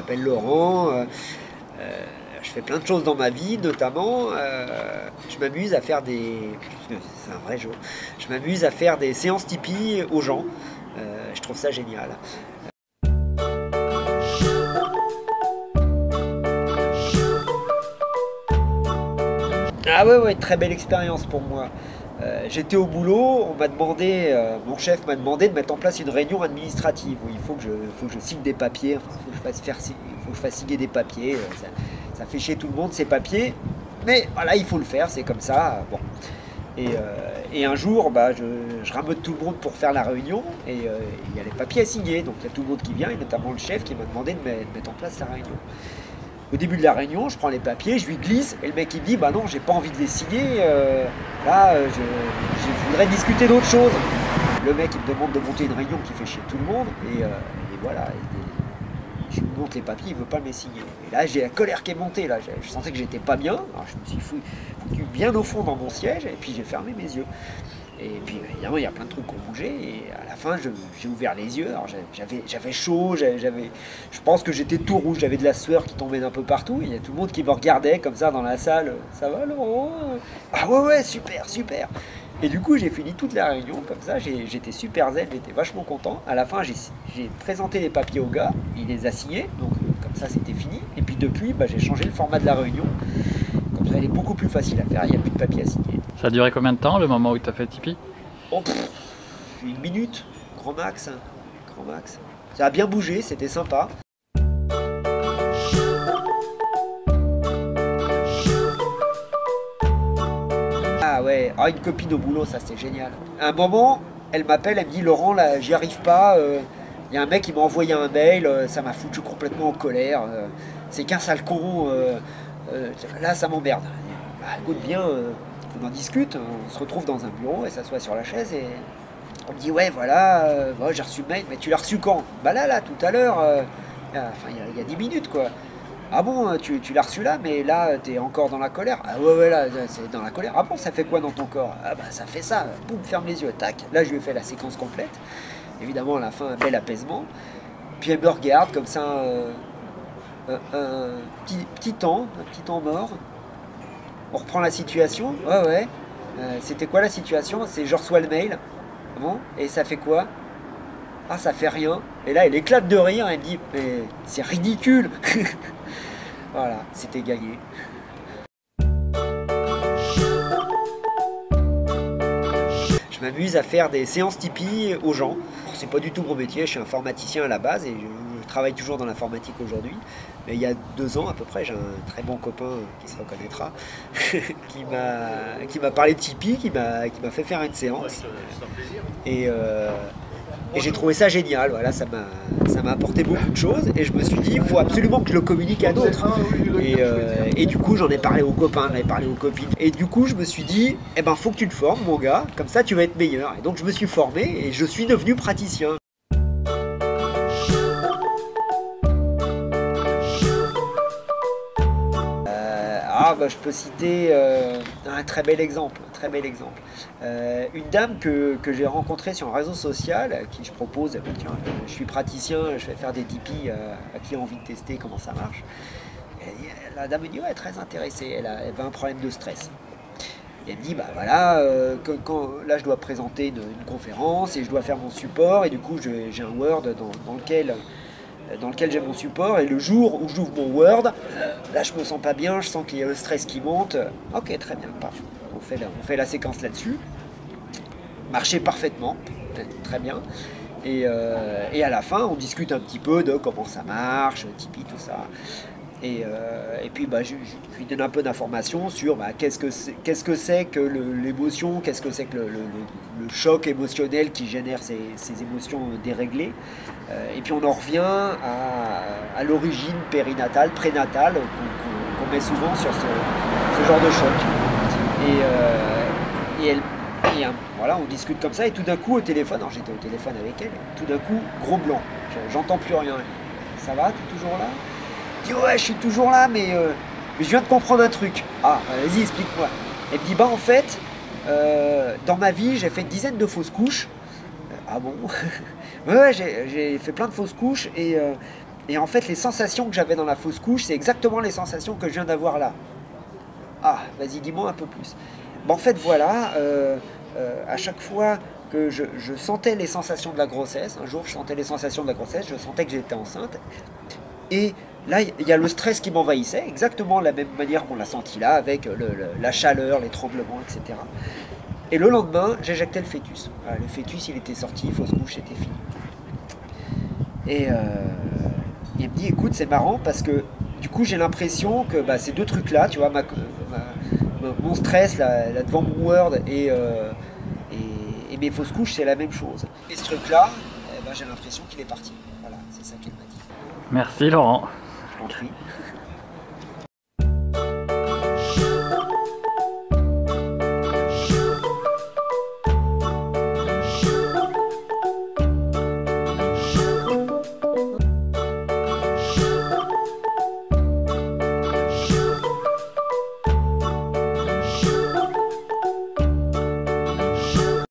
m'appelle Laurent, je fais plein de choses dans ma vie, notamment je m'amuse à faire c'est un vrai jeu, je m'amuse à faire des séances Tipeee aux gens, je trouve ça génial. Ah ouais, ouais, très belle expérience pour moi. J'étais au boulot, mon chef m'a demandé de mettre en place une réunion administrative où faut que je signe des papiers, enfin, faut que je fasse signer des papiers. Ça fait chier tout le monde ces papiers, mais voilà, il faut le faire, c'est comme ça. Bon. Et un jour, je rameute tout le monde pour faire la réunion et il y a les papiers à signer, donc il y a tout le monde qui vient et notamment le chef qui m'a demandé de mettre en place la réunion. Au début de la réunion, je prends les papiers, je lui glisse, et le mec il me dit bah non, j'ai pas envie de les signer, je voudrais discuter d'autre chose. Le mec il me demande de monter une réunion qui fait chier tout le monde, et voilà, je lui montre les papiers, il veut pas me les signer. Et là j'ai la colère qui est montée, là, je sentais que j'étais pas bien, alors je me suis foutu bien au fond dans mon siège, et puis j'ai fermé mes yeux. Et puis évidemment il y a plein de trucs qui ont bougé et à la fin j'ai ouvert les yeux, alors j'avais chaud, je pense que j'étais tout rouge, j'avais de la sueur qui tombait d'un peu partout, il y a tout le monde qui me regardait comme ça dans la salle, ça va Laurent? Ah ouais ouais super super. Et du coup j'ai fini toute la réunion comme ça, j'étais super zen, j'étais vachement content. À la fin j'ai présenté les papiers au gars, il les a signés, donc comme ça c'était fini. Et puis depuis j'ai changé le format de la réunion, comme ça elle est beaucoup plus facile à faire, il n'y a plus de papier à signer. Ça a duré combien de temps le moment où tu as fait Tipeee? Oh, une minute, grand max, hein, grand max. Ça a bien bougé, c'était sympa. Ah ouais, une copine au boulot, ça c'était génial. À un moment, elle m'appelle, elle me dit Laurent, là j'y arrive pas, il y a un mec qui m'a envoyé un mail, ça m'a foutu complètement en colère, c'est qu'un sale con, là ça m'emmerde. Bah écoute bien, on en discute, on se retrouve dans un bureau, elle s'assoit sur la chaise et on me dit ouais voilà, j'ai reçu le mail, mais tu l'as reçu quand? Bah là, tout à l'heure, il y a 10 minutes quoi. Ah bon, tu l'as reçu là, mais là t'es encore dans la colère? Ah ouais ouais là c'est dans la colère. Ah bon ça fait quoi dans ton corps? Ah bah ça fait ça, boum, ferme les yeux, tac. Là je lui ai fait la séquence complète. Évidemment à la fin un bel apaisement. Puis elle me regarde comme ça un petit temps mort. On reprend la situation. Ouais, ouais. C'était quoi la situation? C'est je reçois le mail. Bon, et ça fait quoi? Ah, ça fait rien. Et là, elle éclate de rire. Elle me dit, mais c'est ridicule. Voilà, c'était gagné. Je m'amuse à faire des séances Tipeee aux gens. C'est pas du tout mon métier, je suis informaticien à la base et je travaille toujours dans l'informatique aujourd'hui. Mais il y a 2 ans à peu près, j'ai un très bon copain qui se reconnaîtra, qui m'a parlé de Tipeee, qui m'a fait faire une séance. Et j'ai trouvé ça génial, voilà, ça m'a apporté beaucoup de choses et je me suis dit, il faut absolument que je le communique à d'autres. Et du coup, j'en ai parlé aux copains, j'en ai parlé aux copines. Et du coup, je me suis dit, eh ben, faut que tu te formes, mon gars, comme ça tu vas être meilleur. Et donc, je me suis formé et je suis devenu praticien. Je peux citer un très bel exemple. Une dame que j'ai rencontrée sur un réseau social, à qui je propose, tiens, je suis praticien, je vais faire des Tipeee à qui a envie de tester comment ça marche. Et la dame me dit, ouais, très intéressée, elle avait un problème de stress. Et elle me dit, bah voilà, là je dois présenter une conférence et je dois faire mon support, et du coup j'ai un Word dans lequel j'ai mon support, et le jour où j'ouvre mon Word, là je me sens pas bien, je sens qu'il y a le stress qui monte. Ok, très bien, parfait. On fait la séquence là-dessus. Marchait parfaitement, très bien. Et à la fin, on discute un petit peu de comment ça marche, Tipeee, tout ça. Et puis je lui donne un peu d'informations sur qu'est-ce que c'est que l'émotion, qu'est-ce que c'est que le choc émotionnel qui génère ces émotions déréglées. Et puis on en revient à l'origine périnatale, prénatale qu'on met souvent sur ce genre de choc. Voilà, on discute comme ça et tout d'un coup au téléphone, alors j'étais au téléphone avec elle, tout d'un coup gros blanc, j'entends plus rien. Ça va, t'es toujours là? Je dis ouais, je suis toujours là, mais je viens de comprendre un truc. Ah, vas-y, explique-moi. Elle me dit en fait, dans ma vie, j'ai fait une dizaine de fausses couches. Ah bon? Ouais, j'ai fait plein de fausses couches et Et en fait, les sensations que j'avais dans la fausse couche, c'est exactement les sensations que je viens d'avoir là. Ah, vas-y, dis-moi un peu plus. Ben, en fait, voilà, à chaque fois que je sentais les sensations de la grossesse, un jour je sentais les sensations de la grossesse, je sentais que j'étais enceinte, et là, il y a le stress qui m'envahissait, exactement de la même manière qu'on l'a senti là, avec la chaleur, les tremblements, etc. Et le lendemain, j'éjectais le fœtus. Voilà, le fœtus, il était sorti, fausse couche, c'était fini. Et il me dit, écoute, c'est marrant parce que du coup, j'ai l'impression que bah, ces deux trucs-là, tu vois, mon stress là, devant mon Word et mes fausses couches, c'est la même chose. Et ce truc-là, eh ben, j'ai l'impression qu'il est parti. Voilà, c'est ça qu'il m'a dit. Merci Laurent. Je t'en prie.